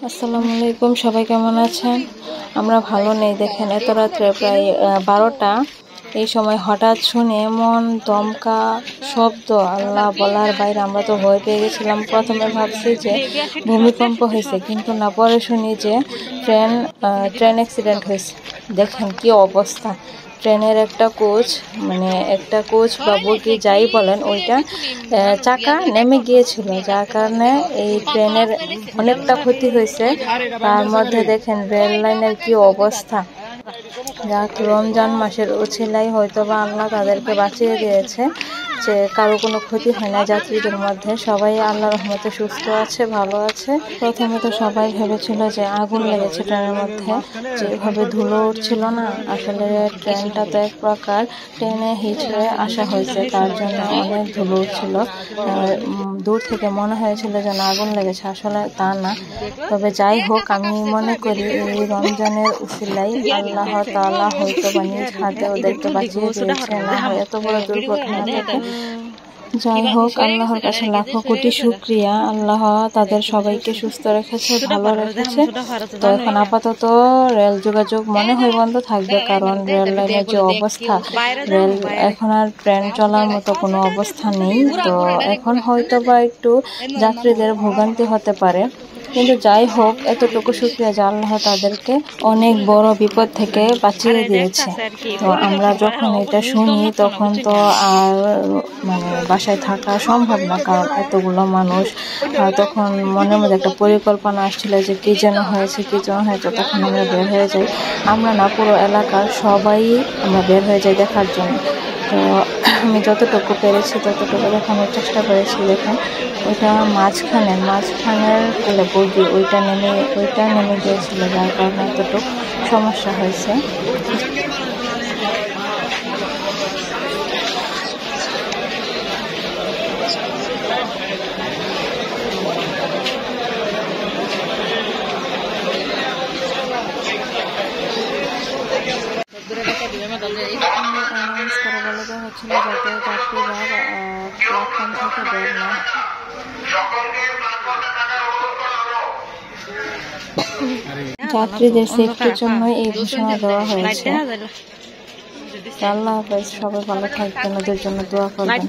আসসালামু আলাইকুম, সবাই কেমন আছেন? আমরা ভালো নেই। দেখেন এত রাত্রে প্রায় 12টা, এই সময় হঠাৎ শুনে এমন দমকা শব্দ, আল্লাহ বলার বাইরে। আমরা তো ভয় পেয়ে গেছিলাম। প্রথমে ভাবছি যে ভূমিকম্প হয়েছে, কিন্তু না, পরে শুনি যে ট্রেন অ্যাক্সিডেন্ট হয়েছে। দেখেন কি অবস্থা! ট্রেনের একটা কোচ বা বগি যাই বলেন, ওইটা চাকা নেমে গিয়েছিল, যার কারণে এই ট্রেনের অনেকটা ক্ষতি হয়েছে। তার মধ্যে দেখেন রেল লাইনের কি অবস্থা। যাক, রমজান মাসের উছিলাই হয়তো বা আল্লাহ তাদেরকে বাঁচিয়ে দিয়েছে, যে কারো কোনো ক্ষতি হয় না। যাত্রীদের মধ্যে সবাই আল্লাহর রহমতে সুস্থ আছে, ভালো আছে। প্রথমে তো সবাই ভেবেছিল যে আগুন লেগেছে ট্রেনের মধ্যে, যেভাবে ধুলো উঠছিল না। আসলে ট্রেনটা তো এক প্রকার ট্রেনে হিট হয়ে আসা হয়েছে, তার জন্য অনেক ধুলো উঠছিল। দূর থেকে মনে হয়েছিল যেন আগুন লেগেছে, আসলে তা না। তবে যাই হোক, আমি মনে করি এই রমজানের উসিলাই আল্লাহ তাআলা হয়তো বা নিজ হাতে ওদেরকে বাঁচিয়ে দিয়েছে, না হয় এত বড় দুর্ঘটনা থেকে। যাই হোক, আল্লাহর কাছে লাখো কোটি শুকরিয়া। আল্লাহ তাদের সবাইকে সুস্থ রেখেছে, ভালো রেখেছে। তো এখন আপাতত রেল যোগাযোগ মনে হয় বন্ধ থাকবে, কারণ রেল লাইনের যে অবস্থা, এখন আর ট্রেন চলার মতো কোনো অবস্থা নেই। তো এখন হয়তো বা একটু যাত্রীদের ভোগান্তি হতে পারে, কিন্তু যাই হোক, এতটুকু শুকরিয়া যে আল্লাহ তাদেরকে অনেক বড় বিপদ থেকে বাঁচিয়ে দিয়েছে। তো আমরা যখন এটা শুনি, তখন তো আর বাসায় থাকা সম্ভব না, কারণ এতগুলো মানুষ। তখন মনের মধ্যে একটা পরিকল্পনা আসছিল যে কি যেন হয়েছে। তখন আমরা বের হয়ে যাই। আমরা না, পুরো এলাকার সবাই আমরা বের হয়ে যাই দেখার জন্য। তো আমি যতটুকু পেরেছি ততটুকু দেখানোর চেষ্টা করেছি। দেখেন ওইটা মাঝখানের বগি, ওইটা নেমে গিয়েছিল, যার কারণে এতটুকু সমস্যা হয়েছে। অ্যানাউন্স করে বলে দেওয়া হচ্ছিল যাতে যাত্রীরা প্ল্যাটফর্ম থেকে বের না। যাত্রীদের সেফটির জন্য এই ঘোষণা দেওয়া হয়েছে। আল্লাহ হাফেজ, সবাই ভালো থাকবেন, ওদের জন্য দোয়া করবেন।